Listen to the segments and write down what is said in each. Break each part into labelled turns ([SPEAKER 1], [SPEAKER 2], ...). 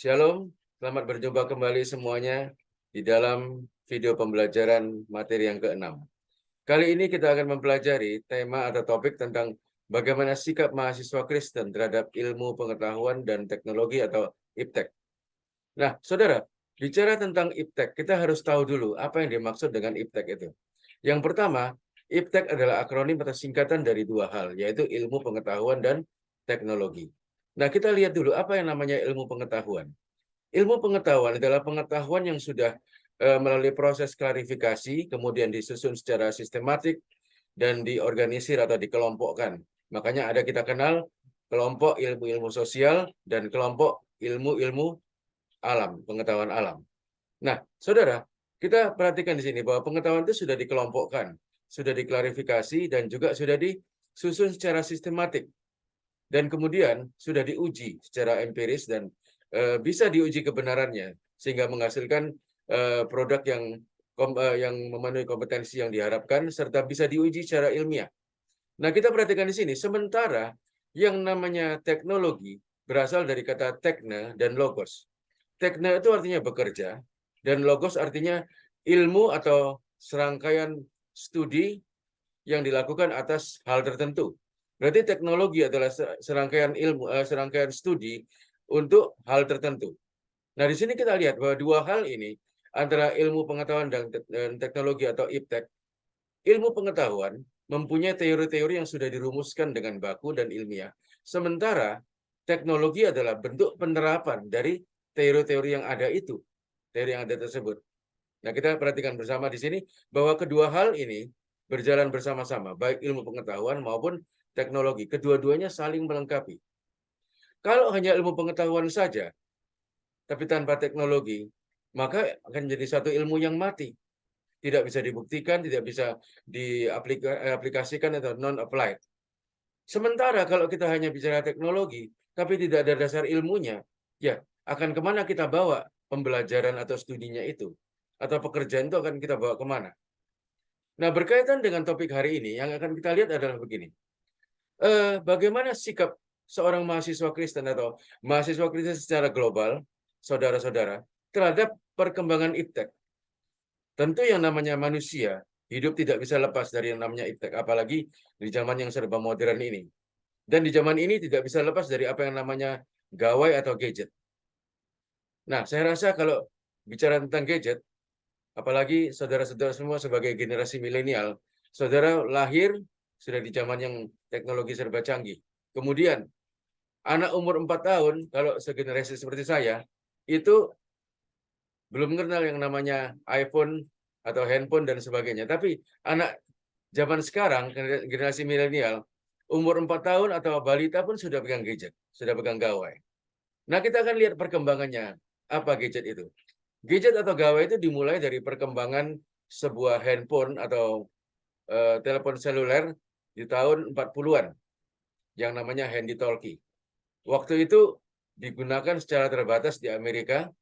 [SPEAKER 1] Shalom, selamat berjumpa kembali semuanya di dalam video pembelajaran materi yang ke-6. Kali ini kita akan mempelajari tema atau topik tentang bagaimana sikap mahasiswa Kristen terhadap ilmu pengetahuan dan teknologi atau IPTEK. Nah, saudara, bicara tentang IPTEK, kita harus tahu dulu apa yang dimaksud dengan IPTEK itu. Yang pertama, IPTEK adalah akronim atau singkatan dari dua hal, yaitu ilmu pengetahuan dan teknologi. Nah, kita lihat dulu apa yang namanya ilmu pengetahuan. Ilmu pengetahuan adalah pengetahuan yang sudah melalui proses klarifikasi, kemudian disusun secara sistematik, dan diorganisir atau dikelompokkan. Makanya ada kita kenal kelompok ilmu-ilmu sosial dan kelompok ilmu-ilmu alam, pengetahuan alam. Nah, saudara, kita perhatikan di sini bahwa pengetahuan itu sudah dikelompokkan, sudah diklarifikasi, dan juga sudah disusun secara sistematik. Dan kemudian sudah diuji secara empiris dan bisa diuji kebenarannya sehingga menghasilkan produk yang memenuhi kompetensi yang diharapkan serta bisa diuji secara ilmiah. Nah, kita perhatikan di sini, sementara yang namanya teknologi berasal dari kata tekne dan logos. Tekne itu artinya bekerja, dan logos artinya ilmu atau serangkaian studi yang dilakukan atas hal tertentu. Berarti teknologi adalah serangkaian ilmu, serangkaian studi untuk hal tertentu. Nah, di sini kita lihat bahwa dua hal ini, antara ilmu pengetahuan dan teknologi atau IPTEK, ilmu pengetahuan mempunyai teori-teori yang sudah dirumuskan dengan baku dan ilmiah. Sementara teknologi adalah bentuk penerapan dari teori-teori yang ada itu, teori yang ada tersebut. Nah, kita perhatikan bersama di sini bahwa kedua hal ini berjalan bersama-sama, baik ilmu pengetahuan maupun teknologi. Kedua-duanya saling melengkapi. Kalau hanya ilmu pengetahuan saja, tapi tanpa teknologi, maka akan menjadi satu ilmu yang mati. Tidak bisa dibuktikan, tidak bisa diaplikasikan atau non-applied. Sementara kalau kita hanya bicara teknologi, tapi tidak ada dasar ilmunya, ya akan kemana kita bawa pembelajaran atau studinya itu? Atau pekerjaan itu akan kita bawa kemana? Nah, berkaitan dengan topik hari ini, yang akan kita lihat adalah begini. Bagaimana sikap seorang mahasiswa Kristen atau mahasiswa Kristen secara global, saudara-saudara, terhadap perkembangan IPTEK? Tentu yang namanya manusia, hidup tidak bisa lepas dari yang namanya IPTEK, apalagi di zaman yang serba modern ini. Dan di zaman ini tidak bisa lepas dari apa yang namanya gawai atau gadget. Nah, saya rasa kalau bicara tentang gadget, apalagi saudara-saudara semua sebagai generasi milenial, saudara lahir sudah di zaman yang teknologi serba canggih. Kemudian, anak umur 4 tahun, kalau segenerasi seperti saya, itu belum kenal yang namanya iPhone atau handphone dan sebagainya. Tapi anak zaman sekarang, generasi milenial, umur 4 tahun atau balita pun sudah pegang gadget, sudah pegang gawai. Nah, kita akan lihat perkembangannya. Apa gadget itu? Gadget atau gawai itu dimulai dari perkembangan sebuah handphone atau telepon seluler di tahun 40-an yang namanya handy talkie. Waktu itu digunakan secara terbatas di Amerika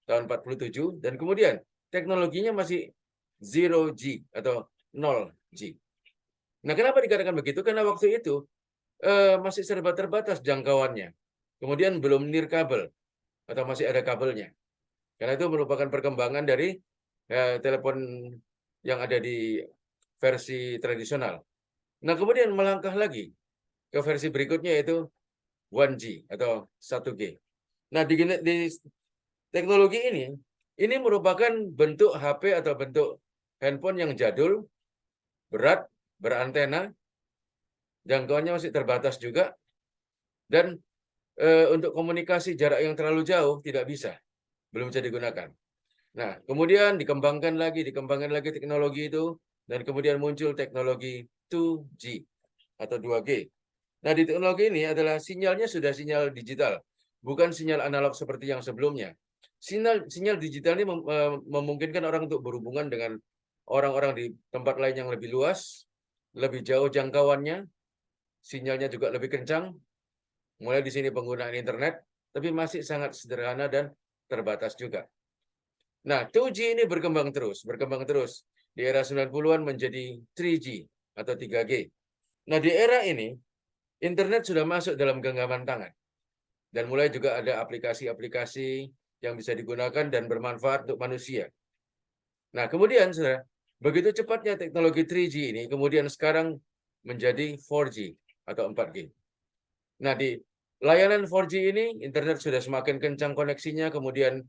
[SPEAKER 1] tahun 47 dan kemudian teknologinya masih 0G atau 0G. Nah, kenapa dikatakan begitu? Karena waktu itu masih serba terbatas jangkauannya. Kemudian belum nirkabel atau masih ada kabelnya. Karena itu merupakan perkembangan dari telepon yang ada di versi tradisional. Nah, kemudian melangkah lagi ke versi berikutnya yaitu 1G atau 1G. Nah, di teknologi ini merupakan bentuk HP atau bentuk handphone yang jadul, berat, berantena, jangkauannya masih terbatas juga, dan untuk komunikasi jarak yang terlalu jauh tidak bisa, belum bisa digunakan. Nah, kemudian dikembangkan lagi teknologi itu, dan kemudian muncul teknologi 2G atau 2G. Nah, di teknologi ini adalah sinyalnya sudah sinyal digital, bukan sinyal analog seperti yang sebelumnya. Sinyal digital ini memungkinkan orang untuk berhubungan dengan orang-orang di tempat lain yang lebih luas, lebih jauh jangkauannya, sinyalnya juga lebih kencang, mulai di sini penggunaan internet, tapi masih sangat sederhana dan terbatas juga. Nah, 2G ini berkembang terus. Di era 90-an menjadi 3G atau 3G. Nah, di era ini, internet sudah masuk dalam genggaman tangan. Dan mulai juga ada aplikasi-aplikasi yang bisa digunakan dan bermanfaat untuk manusia. Nah, kemudian, saudara, begitu cepatnya teknologi 3G ini, kemudian sekarang menjadi 4G atau 4G. Nah, di layanan 4G ini, internet sudah semakin kencang koneksinya, kemudian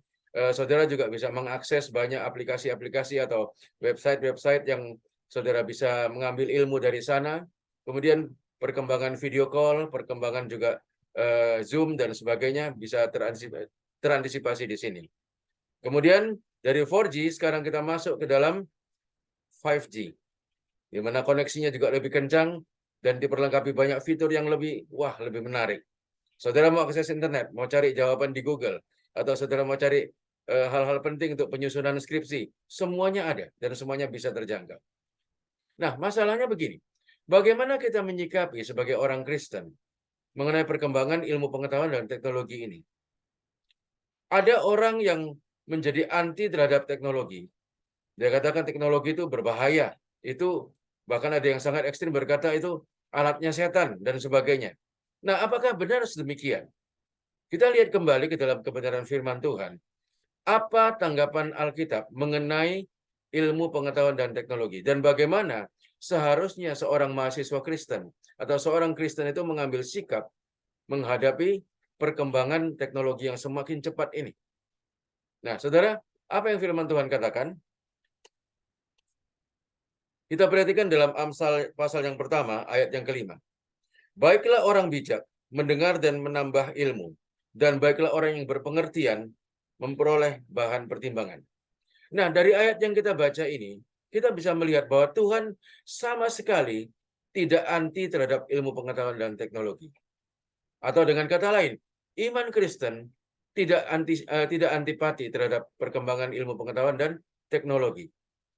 [SPEAKER 1] saudara juga bisa mengakses banyak aplikasi-aplikasi atau website-website yang saudara bisa mengambil ilmu dari sana. Kemudian perkembangan video call, perkembangan juga Zoom dan sebagainya bisa terantisipasi di sini. Kemudian dari 4G sekarang kita masuk ke dalam 5G, di mana koneksinya juga lebih kencang dan diperlengkapi banyak fitur yang lebih menarik. Saudara mau akses internet, mau cari jawaban di Google, atau saudara mau cari hal-hal penting untuk penyusunan skripsi, semuanya ada dan semuanya bisa terjangkau. Nah, masalahnya begini, bagaimana kita menyikapi sebagai orang Kristen mengenai perkembangan ilmu pengetahuan dan teknologi ini? Ada orang yang menjadi anti terhadap teknologi. Dia katakan teknologi itu berbahaya. Itu bahkan ada yang sangat ekstrim berkata itu alatnya setan dan sebagainya. Nah, apakah benar sedemikian? Kita lihat kembali ke dalam kebenaran firman Tuhan. Apa tanggapan Alkitab mengenai ilmu pengetahuan dan teknologi? Dan bagaimana seharusnya seorang mahasiswa Kristen atau seorang Kristen itu mengambil sikap menghadapi perkembangan teknologi yang semakin cepat ini? Nah, saudara, apa yang firman Tuhan katakan? Kita perhatikan dalam Amsal pasal yang pertama, ayat yang kelima. Baiklah orang bijak mendengar dan menambah ilmu, dan baiklah orang yang berpengertian memperoleh bahan pertimbangan. Nah, dari ayat yang kita baca ini, kita bisa melihat bahwa Tuhan sama sekali tidak anti terhadap ilmu pengetahuan dan teknologi. Atau dengan kata lain, iman Kristen tidak antipati terhadap perkembangan ilmu pengetahuan dan teknologi.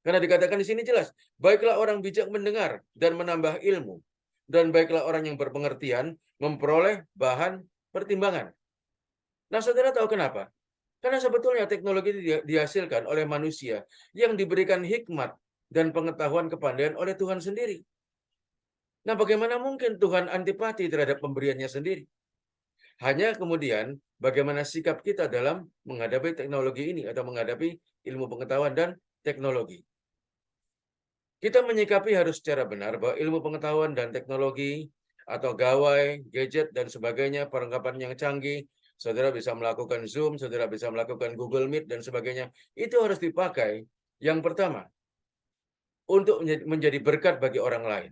[SPEAKER 1] Karena dikatakan di sini jelas, baiklah orang bijak mendengar dan menambah ilmu, dan baiklah orang yang berpengertian memperoleh bahan pertimbangan. Nah, saudara tahu kenapa? Karena sebetulnya teknologi dihasilkan oleh manusia yang diberikan hikmat dan pengetahuan kepandaian oleh Tuhan sendiri. Nah, bagaimana mungkin Tuhan antipati terhadap pemberiannya sendiri? Hanya kemudian bagaimana sikap kita dalam menghadapi teknologi ini atau menghadapi ilmu pengetahuan dan teknologi. Kita menyikapi harus secara benar bahwa ilmu pengetahuan dan teknologi atau gawai, gadget, dan sebagainya, perlengkapan yang canggih, saudara bisa melakukan Zoom, saudara bisa melakukan Google Meet, dan sebagainya. Itu harus dipakai, yang pertama, untuk menjadi berkat bagi orang lain.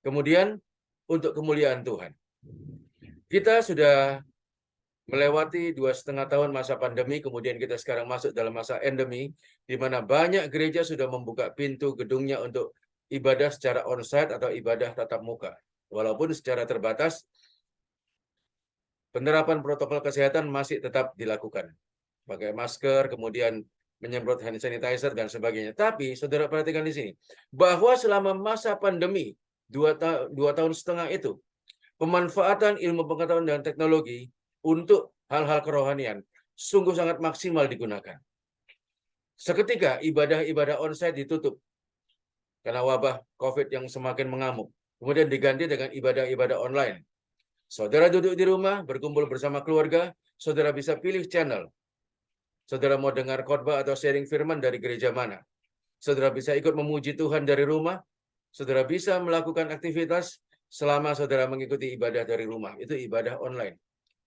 [SPEAKER 1] Kemudian, untuk kemuliaan Tuhan. Kita sudah melewati 2,5 tahun masa pandemi, kemudian kita sekarang masuk dalam masa endemi, di mana banyak gereja sudah membuka pintu gedungnya untuk ibadah secara onsite atau ibadah tatap muka. Walaupun secara terbatas, penerapan protokol kesehatan masih tetap dilakukan. Pakai masker, kemudian menyemprot hand sanitizer, dan sebagainya. Tapi, saudara perhatikan di sini, bahwa selama masa pandemi, 2,5 tahun itu, pemanfaatan ilmu pengetahuan dan teknologi untuk hal-hal kerohanian sungguh sangat maksimal digunakan. Seketika ibadah-ibadah onsite ditutup karena wabah COVID yang semakin mengamuk. Kemudian diganti dengan ibadah-ibadah online. Saudara duduk di rumah, berkumpul bersama keluarga, saudara bisa pilih channel. Saudara mau dengar khotbah atau sharing firman dari gereja mana? Saudara bisa ikut memuji Tuhan dari rumah. Saudara bisa melakukan aktivitas selama saudara mengikuti ibadah dari rumah. Itu ibadah online.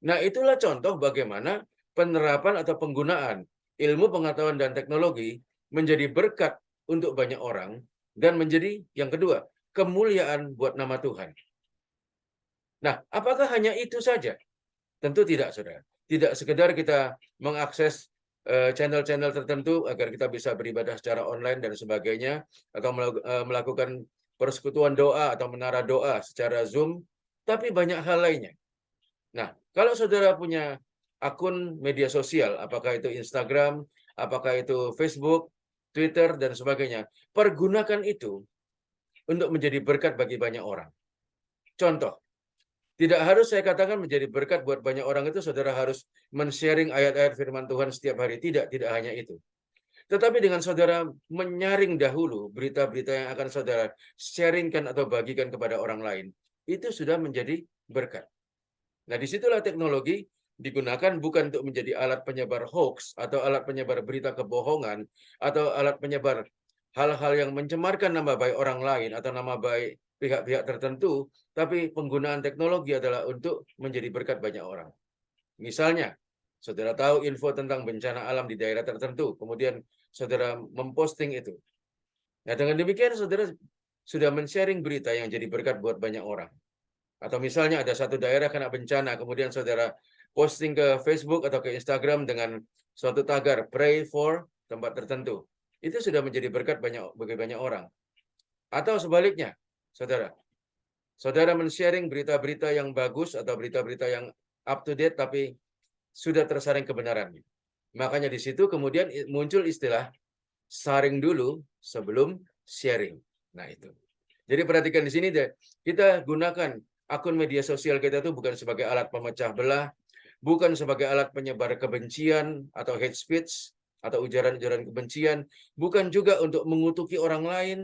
[SPEAKER 1] Nah, itulah contoh bagaimana penerapan atau penggunaan ilmu pengetahuan dan teknologi menjadi berkat untuk banyak orang dan menjadi yang kedua, kemuliaan buat nama Tuhan. Nah, apakah hanya itu saja? Tentu tidak, saudara. Tidak sekedar kita mengakses channel-channel tertentu agar kita bisa beribadah secara online dan sebagainya, atau melakukan persekutuan doa atau menara doa secara Zoom, tapi banyak hal lainnya. Nah, kalau saudara punya akun media sosial, apakah itu Instagram, apakah itu Facebook, Twitter, dan sebagainya, pergunakan itu untuk menjadi berkat bagi banyak orang. Contoh, tidak harus saya katakan menjadi berkat buat banyak orang itu saudara harus men-sharing ayat-ayat firman Tuhan setiap hari. Tidak hanya itu. Tetapi dengan saudara menyaring dahulu berita-berita yang akan saudara sharingkan atau bagikan kepada orang lain, itu sudah menjadi berkat. Nah, disitulah teknologi digunakan bukan untuk menjadi alat penyebar hoax atau alat penyebar berita kebohongan atau alat penyebar hal-hal yang mencemarkan nama baik orang lain atau nama baik pihak-pihak tertentu, tapi penggunaan teknologi adalah untuk menjadi berkat banyak orang. Misalnya, saudara tahu info tentang bencana alam di daerah tertentu, kemudian saudara memposting itu. Nah, dengan demikian saudara sudah men-sharing berita yang jadi berkat buat banyak orang. Atau misalnya ada satu daerah kena bencana, kemudian saudara posting ke Facebook atau ke Instagram dengan suatu tagar, pray for tempat tertentu. Itu sudah menjadi berkat bagi banyak orang. Atau sebaliknya, saudara men-sharing berita-berita yang bagus atau berita-berita yang up to date, tapi sudah tersaring kebenarannya. Makanya di situ kemudian muncul istilah saring dulu sebelum sharing. Nah itu. Jadi perhatikan di sini deh, kita gunakan akun media sosial kita itu bukan sebagai alat pemecah belah, bukan sebagai alat penyebar kebencian atau hate speech atau ujaran-ujaran kebencian, bukan juga untuk mengutuki orang lain,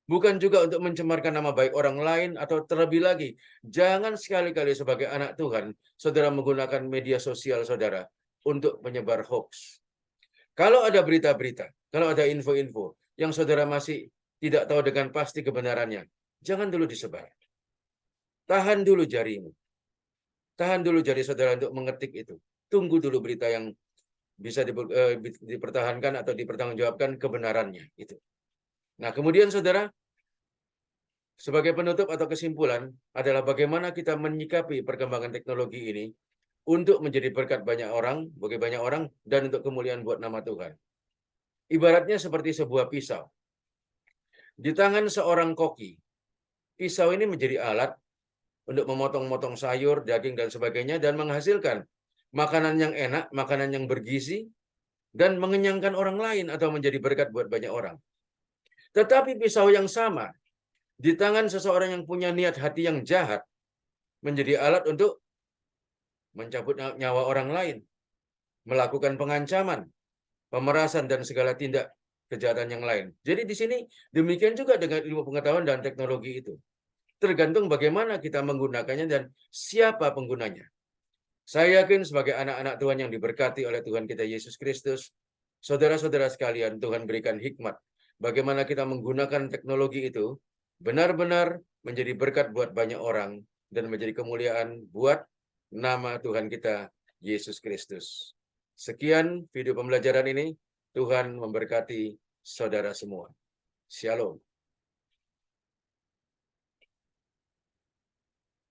[SPEAKER 1] bukan juga untuk mencemarkan nama baik orang lain, atau terlebih lagi, jangan sekali-kali sebagai anak Tuhan, saudara menggunakan media sosial saudara untuk menyebar hoax. Kalau ada berita-berita, kalau ada info-info yang saudara masih tidak tahu dengan pasti kebenarannya, jangan dulu disebar. Tahan dulu jarimu. Tahan dulu jari saudara untuk mengetik itu. Tunggu dulu berita yang bisa dipertahankan atau dipertanggungjawabkan kebenarannya. Itu. Nah, kemudian saudara, sebagai penutup atau kesimpulan adalah bagaimana kita menyikapi perkembangan teknologi ini untuk menjadi berkat banyak orang, bagi banyak orang, dan untuk kemuliaan buat nama Tuhan. Ibaratnya seperti sebuah pisau. Di tangan seorang koki, pisau ini menjadi alat untuk memotong-motong sayur, daging, dan sebagainya, dan menghasilkan makanan yang enak, makanan yang bergizi, dan mengenyangkan orang lain atau menjadi berkat buat banyak orang. Tetapi pisau yang sama di tangan seseorang yang punya niat hati yang jahat menjadi alat untuk mencabut nyawa orang lain, melakukan pengancaman, pemerasan, dan segala tindak kejahatan yang lain. Jadi di sini demikian juga dengan ilmu pengetahuan dan teknologi itu. Tergantung bagaimana kita menggunakannya dan siapa penggunanya. Saya yakin sebagai anak-anak Tuhan yang diberkati oleh Tuhan kita Yesus Kristus, saudara-saudara sekalian, Tuhan berikan hikmat bagaimana kita menggunakan teknologi itu benar-benar menjadi berkat buat banyak orang dan menjadi kemuliaan buat nama Tuhan kita Yesus Kristus. Sekian video pembelajaran ini, Tuhan memberkati saudara semua. Shalom.